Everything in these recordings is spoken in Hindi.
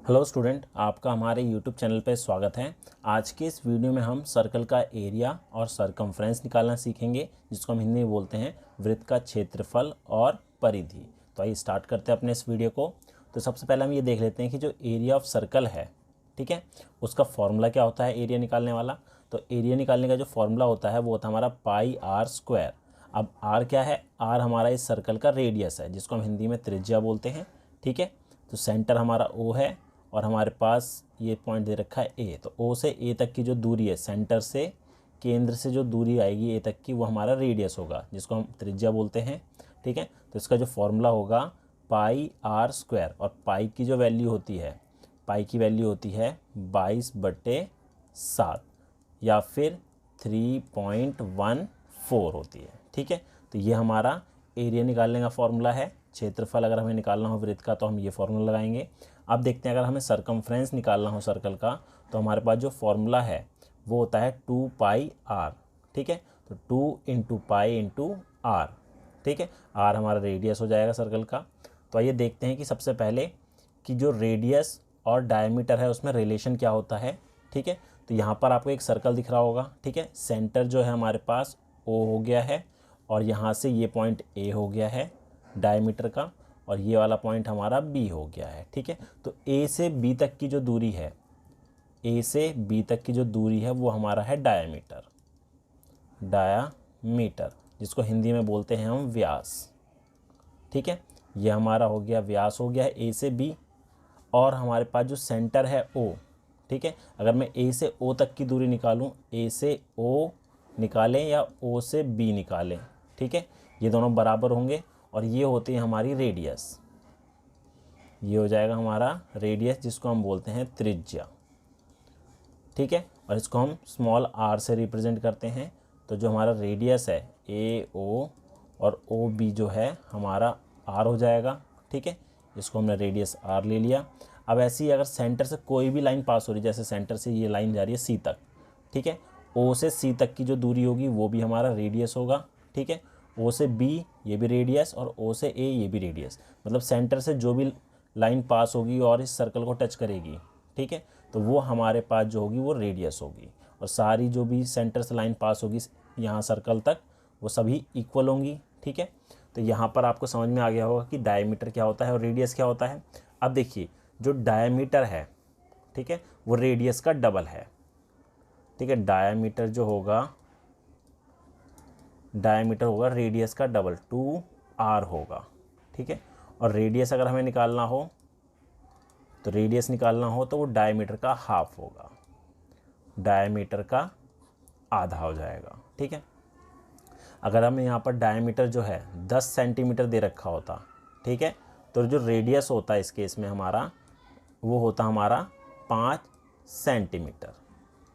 हेलो स्टूडेंट, आपका हमारे यूट्यूब चैनल पर स्वागत है। आज के इस वीडियो में हम सर्कल का एरिया और सरकमफ्रेंस निकालना सीखेंगे, जिसको हम हिंदी में बोलते हैं वृत्त का क्षेत्रफल और परिधि। तो आइए स्टार्ट करते हैं अपने इस वीडियो को। तो सबसे पहले हम ये देख लेते हैं कि जो एरिया ऑफ सर्कल है, ठीक है, उसका फॉर्मूला क्या होता है एरिया निकालने वाला। तो एरिया निकालने का जो फॉर्मूला होता है वो होता है हमारा पाई आर स्क्वायर। अब आर क्या है? आर हमारा इस सर्कल का रेडियस है, जिसको हम हिंदी में त्रिज्या बोलते हैं, ठीक है। तो सेंटर हमारा ओ है और हमारे पास ये पॉइंट दे रखा है ए। तो ओ से ए तक की जो दूरी है, सेंटर से केंद्र से जो दूरी आएगी ए तक की, वो हमारा रेडियस होगा, जिसको हम त्रिज्या बोलते हैं, ठीक है। तो इसका जो फॉर्मूला होगा पाई आर स्क्वायर, और पाई की जो वैल्यू होती है, पाई की वैल्यू होती है 22/7 या फिर 3.14 होती है, ठीक है। तो ये हमारा एरिया निकालने का फॉर्मूला है। क्षेत्रफल अगर हमें निकालना हो वृत्त का तो हम ये फॉर्मूला लगाएंगे। अब देखते हैं अगर हमें सरकमफ्रेंस निकालना हो सर्कल का, तो हमारे पास जो फॉर्मूला है वो होता है 2πr, ठीक है। तो 2 × पाई × r, ठीक है। r हमारा रेडियस हो जाएगा सर्कल का। तो आइए देखते हैं कि सबसे पहले कि जो रेडियस और डायमीटर है उसमें रिलेशन क्या होता है, ठीक है। तो यहाँ पर आपको एक सर्कल दिख रहा होगा, ठीक है। सेंटर जो है हमारे पास o हो गया है और यहाँ से ये पॉइंट a हो गया है डायमीटर का, और ये वाला पॉइंट हमारा B हो गया है, ठीक है। तो A से B तक की जो दूरी है, A से B तक की जो दूरी है वो हमारा है डायामीटर, जिसको हिंदी में बोलते हैं हम व्यास, ठीक है। ये हमारा हो गया व्यास, हो गया है A से B। और हमारे पास जो सेंटर है O, ठीक है। अगर मैं A से O तक की दूरी निकालूं, A से O निकालें या O से B निकालें, ठीक है, ये दोनों बराबर होंगे और ये होती है हमारी रेडियस। ये हो जाएगा हमारा रेडियस, जिसको हम बोलते हैं त्रिज्या, ठीक है। और इसको हम स्मॉल r से रिप्रेजेंट करते हैं। तो जो हमारा रेडियस है AO और OB जो है हमारा r हो जाएगा, ठीक है। इसको हमने रेडियस r ले लिया। अब ऐसे ही अगर सेंटर से कोई भी लाइन पास हो रही है, जैसे सेंटर से ये लाइन जा रही है C तक, ठीक है, O से C तक की जो दूरी होगी वो भी हमारा रेडियस होगा, ठीक है। O से B ये भी रेडियस और O से A ये भी रेडियस। मतलब सेंटर से जो भी लाइन पास होगी और इस सर्कल को टच करेगी, ठीक है, तो वो हमारे पास जो होगी वो रेडियस होगी। और सारी जो भी सेंटर से लाइन पास होगी यहाँ सर्कल तक, वो सभी इक्वल होंगी, ठीक है। तो यहाँ पर आपको समझ में आ गया होगा कि डायमीटर क्या होता है और रेडियस क्या होता है। अब देखिए, जो डायमीटर है, ठीक है, वो रेडियस का डबल है, ठीक है। डायमीटर जो होगा, डायमीटर होगा रेडियस का डबल, 2r होगा, ठीक है। और रेडियस अगर हमें निकालना हो, तो रेडियस निकालना हो तो वो डायमीटर का हाफ होगा, डायमीटर का आधा हो जाएगा, ठीक है। अगर हमें यहाँ पर डायमीटर जो है 10 सेंटीमीटर दे रखा होता, ठीक है, तो जो रेडियस होता है इस केस में हमारा, वो होता हमारा 5 सेंटीमीटर,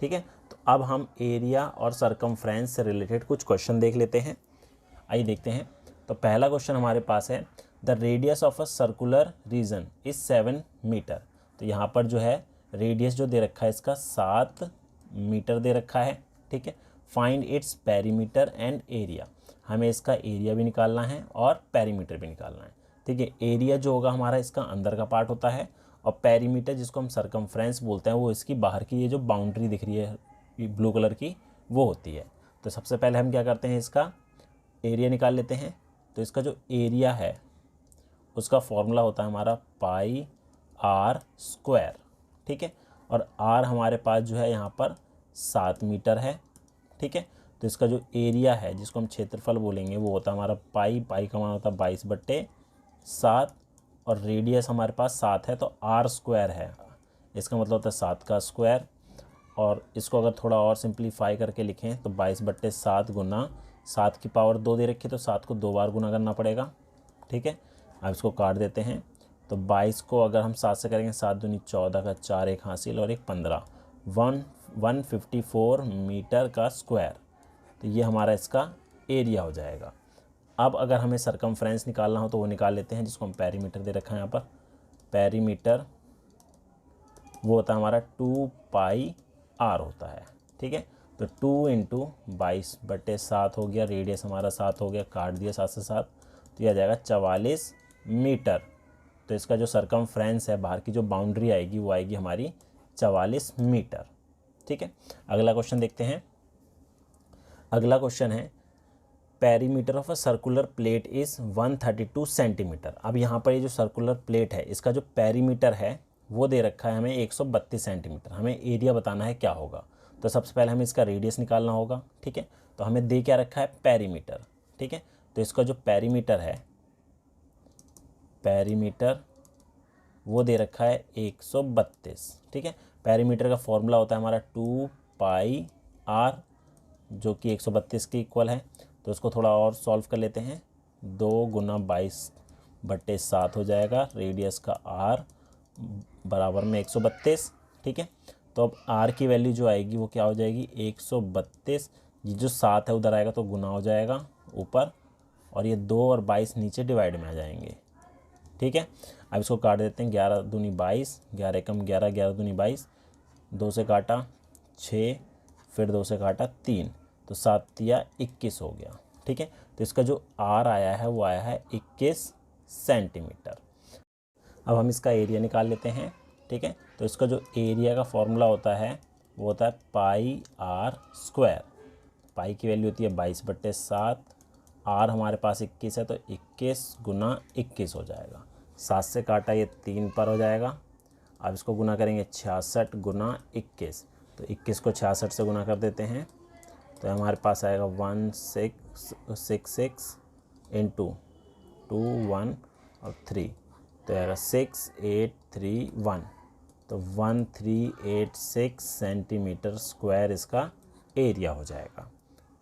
ठीक है। तो अब हम एरिया और सरकमफ्रेंस से रिलेटेड कुछ क्वेश्चन देख लेते हैं। आइए देखते हैं। तो पहला क्वेश्चन हमारे पास है, the radius of a circular region is 7 metre. तो यहाँ पर जो है रेडियस जो दे रखा है इसका 7 मीटर दे रखा है, ठीक है। Find its perimeter and area. हमें इसका एरिया भी निकालना है और पेरीमीटर भी निकालना है, ठीक है। एरिया जो होगा हमारा इसका अंदर का पार्ट होता है, और पेरीमीटर जिसको हम सरकमफ्रेंस बोलते हैं वो इसकी बाहर की ये जो बाउंड्री दिख रही है ब्लू कलर की, वो होती है। तो सबसे पहले हम क्या करते हैं, इसका एरिया निकाल लेते हैं। तो इसका जो एरिया है उसका फॉर्मूला होता है हमारा पाई आर स्क्वायर, ठीक है। और आर हमारे पास जो है यहाँ पर 7 मीटर है, ठीक है। तो इसका जो एरिया है जिसको हम क्षेत्रफल बोलेंगे वो होता है हमारा पाई का मान होता है 22/7, और रेडियस हमारे पास 7 है तो आर स्क्वायर है, इसका मतलब होता है 7 का स्क्वायर। और इसको अगर थोड़ा और सिंप्लीफाई करके लिखें तो 22/7 गुना 7 की पावर 2 दे रखी है, तो 7 को 2 बार गुना करना पड़ेगा, ठीक है। अब इसको काट देते हैं। तो 22 को अगर हम 7 से करेंगे, 7 दूनी 14 का 4 एक हासिल और एक 15, 154 मीटर का स्क्वायर। तो ये हमारा इसका एरिया हो जाएगा। अब अगर हमें सरकमफ्रेंस निकालना हो तो वो निकाल लेते हैं, जिसको हम पेरीमीटर दे रखा है यहाँ पर। पेरीमीटर वो होता है हमारा 2πr होता है, ठीक है। तो 2 × 22/7 हो गया, रेडियस हमारा 7 हो गया, काट दिया 7 से 7, तो यह आ जाएगा 44 मीटर, तो इसका जो सरकमफ्रेंस है, बाहर की जो बाउंड्री आएगी वो आएगी हमारी 44 मीटर। ठीक है, अगला क्वेश्चन देखते हैं। अगला क्वेश्चन है perimeter of a circular plate is 132 centimetre. अब यहाँ पर ये जो सर्कुलर प्लेट है इसका जो पेरीमीटर है वो दे रखा है हमें 132 सेंटीमीटर। हमें एरिया बताना है क्या होगा। तो सबसे पहले हमें इसका रेडियस निकालना होगा। ठीक है, तो हमें दे क्या रखा है, पेरीमीटर। ठीक है, तो इसका जो पेरीमीटर है, पेरीमीटर वो दे रखा है 132। ठीक है, पेरीमीटर का फॉर्मूला होता है हमारा 2 पाई r, जो कि 132 के इक्वल है। तो इसको थोड़ा और सॉल्व कर लेते हैं। 2 गुना 22/7 हो जाएगा। रेडियस का r बराबर में 132। ठीक है, तो अब r की वैल्यू जो आएगी वो क्या हो जाएगी, 132। ये जो 7 है उधर आएगा तो गुना हो जाएगा ऊपर, और ये 2 और 22 नीचे डिवाइड में आ जाएंगे। ठीक है, अब इसको काट देते हैं। 11 दूनी 22, 11 कम 11, 11 दूनी 22, 2 से काटा 6, फिर 2 से काटा 3, तो 7 या 21 हो गया। ठीक है, तो इसका जो r आया है वो आया है 21 सेंटीमीटर। अब हम इसका एरिया निकाल लेते हैं। ठीक है, तो इसका जो एरिया का फॉर्मूला होता है वो होता है पाई r स्क्वायर। पाई की वैल्यू होती है 22/7, r हमारे पास 21 है तो 21 गुना 21 हो जाएगा। 7 से काटा ये 3 पर हो जाएगा। अब इसको गुना करेंगे 66 गुना 21, तो 21 को 66 से गुना कर देते हैं तो हमारे पास आएगा 1666 इंटू 2 1 और 3, तो आएगा 6831, तो 1386 सेंटीमीटर स्क्वायर इसका एरिया हो जाएगा।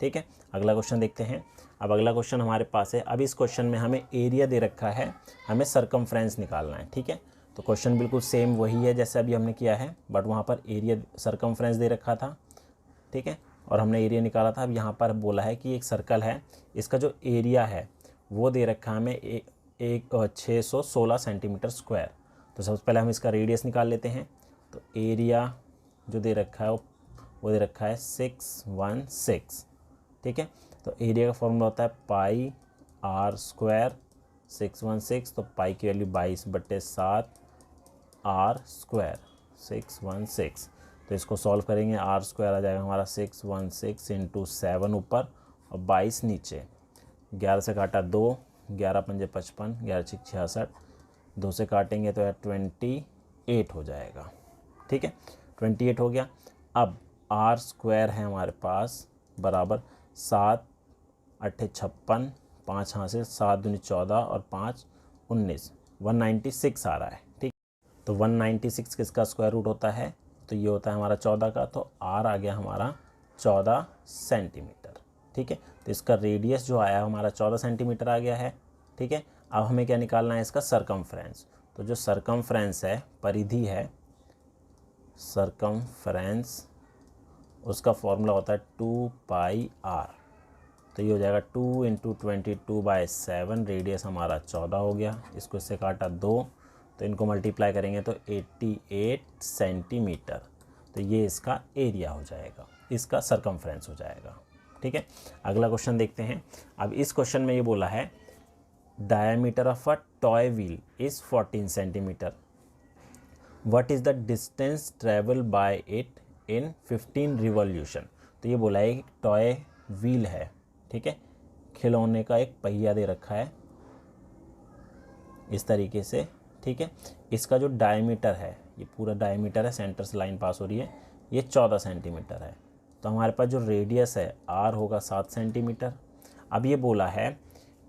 ठीक है, अगला क्वेश्चन देखते हैं। अब अगला क्वेश्चन हमारे पास है। अब इस क्वेश्चन में हमें एरिया दे रखा है, हमें सरकमफ्रेंस निकालना है। ठीक है, तो क्वेश्चन बिल्कुल सेम वही है जैसे अभी हमने किया है, बट वहाँ पर एरिया सरकमफ्रेंस दे रखा था। ठीक है, और हमने एरिया निकाला था। अब यहाँ पर बोला है कि एक सर्कल है, इसका जो एरिया है वो दे रखा है हमें 616 सेंटीमीटर स्क्वायर। तो सबसे पहले हम इसका रेडियस निकाल लेते हैं। तो एरिया जो दे रखा है वो दे रखा है 616। ठीक है, तो एरिया का फॉर्मूला होता है पाई r स्क्वायर 616, तो पाई की वैल्यू 22/7 r स्क्वायर 616। तो इसको सॉल्व करेंगे, r स्क्वायर आ जाएगा हमारा 616 इंटू 7 ऊपर और 22 नीचे। 11 से काटा 2, 11 पंजे 55, 11 6 66, 2 से काटेंगे तो 28 हो जाएगा। ठीक है, 28 हो गया। अब r स्क्वायर है हमारे पास बराबर 7 8 56, 5 यहाँ से 7 दूनी 14 और 5 19, 196 आ रहा है। ठीक, तो 196 किसका स्क्वायर रूट होता है, तो ये होता है हमारा 14 का, तो r आ गया हमारा 14 सेंटीमीटर। ठीक है, तो इसका रेडियस जो आया हमारा 14 सेंटीमीटर आ गया है। ठीक है, अब हमें क्या निकालना है, इसका सरकमफ्रेंस। तो जो सरकमफ्रेंस है, परिधि है, सरकमफ्रेंस, उसका फॉर्मूला होता है 2 पाई r। तो ये हो जाएगा 2 इंटू 22/7, रेडियस हमारा 14 हो गया। इसको इससे काटा 2, तो इनको मल्टीप्लाई करेंगे तो 88 सेंटीमीटर। तो ये इसका एरिया हो जाएगा, इसका सरकमफ्रेंस हो जाएगा। ठीक है, अगला क्वेश्चन देखते हैं। अब इस क्वेश्चन में ये बोला है diameter of a toy wheel is 14 centimetre. What is the distance travel by it in 15 revolution. तो ये बोला है कि टॉय व्हील है, ठीक है, खिलौने का एक पहिया दे रखा है इस तरीके से। ठीक है, इसका जो डायमीटर है, ये पूरा डायमीटर है, सेंटर से लाइन पास हो रही है, ये 14 सेंटीमीटर है। तो हमारे पास जो रेडियस है r होगा 7 सेंटीमीटर। अब ये बोला है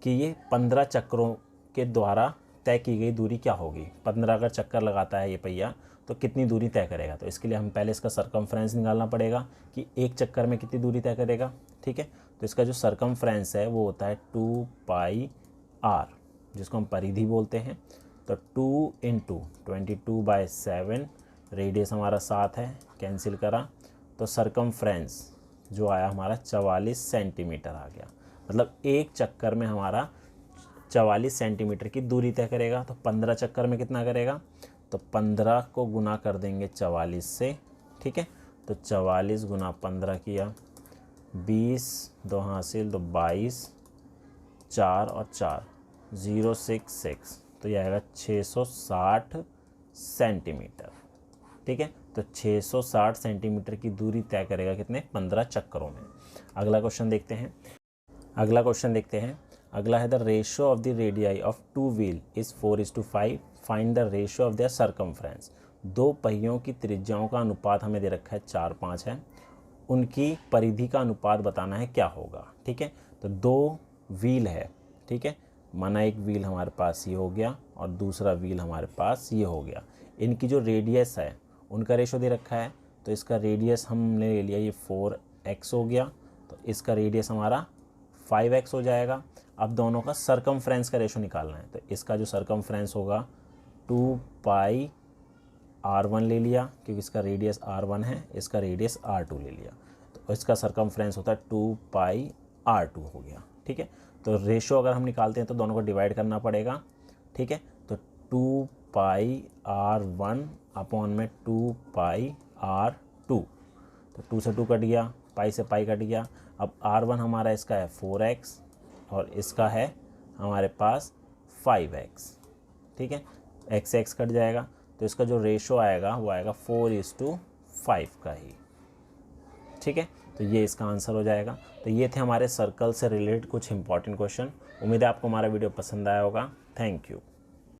कि ये 15 चक्रों के द्वारा तय की गई दूरी क्या होगी। 15 अगर चक्कर लगाता है ये पहिया तो कितनी दूरी तय करेगा। तो इसके लिए हम पहले इसका सरकमफ्रेंस निकालना पड़ेगा कि एक चक्कर में कितनी दूरी तय करेगा। ठीक है, तो इसका जो सरकमफ्रेंस है वो होता है 2 पाई r, जिसको हम परिधि बोलते हैं। तो 2 इंटू 22/7, रेडियस हमारा 7 है, कैंसिल करा, तो सरकमफ्रेंस जो आया हमारा 44 सेंटीमीटर आ गया। मतलब एक चक्कर में हमारा 44 सेंटीमीटर की दूरी तय करेगा। तो 15 चक्कर में कितना करेगा, तो 15 को गुना कर देंगे 44 से। ठीक है, तो 44 गुना 15 किया, 20 2 हासिल तो 22, 4 और 4 066। तो ये आएगा 660 सेंटीमीटर। ठीक है, तो 660 सेंटीमीटर की दूरी तय करेगा कितने, 15 चक्करों में। अगला क्वेश्चन देखते हैं। अगला है the ratio of the radii of two wheel is 4:5, find the ratio of their circumference. दो पहियों की त्रिज्याओं का अनुपात हमें दे रखा है 4:5 है, उनकी परिधि का अनुपात बताना है क्या होगा। ठीक है, तो दो व्हील है, ठीक है, माना एक व्हील हमारे पास ये हो गया और दूसरा व्हील हमारे पास ये हो गया। इनकी जो रेडियस है उनका रेशो दे रखा है, तो इसका रेडियस हमने ले लिया ये 4x हो गया, तो इसका रेडियस हमारा 5x हो जाएगा। अब दोनों का सरकमफ्रेंस का रेशो निकालना है, तो इसका जो सरकमफ्रेंस होगा 2πr1 ले लिया, क्योंकि इसका रेडियस r1 है, इसका रेडियस r2 ले लिया, तो इसका सरकमफ्रेंस होता है 2πr2 हो गया। ठीक है, तो रेशो अगर हम निकालते हैं तो दोनों को डिवाइड करना पड़ेगा। ठीक है, तो 2πr1 अपॉन में 2πr2, तो 2 से 2 कट गया, पाई से पाई कट गया। अब r1 हमारा इसका है 4x और इसका है हमारे पास 5x। ठीक है, x कट जाएगा, तो इसका जो रेशो आएगा वो आएगा 4:5 का ही। ठीक है, तो ये इसका आंसर हो जाएगा। तो ये थे हमारे सर्कल से रिलेटेड कुछ इंपॉर्टेंट क्वेश्चन। उम्मीद है आपको हमारा वीडियो पसंद आया होगा। Thank you.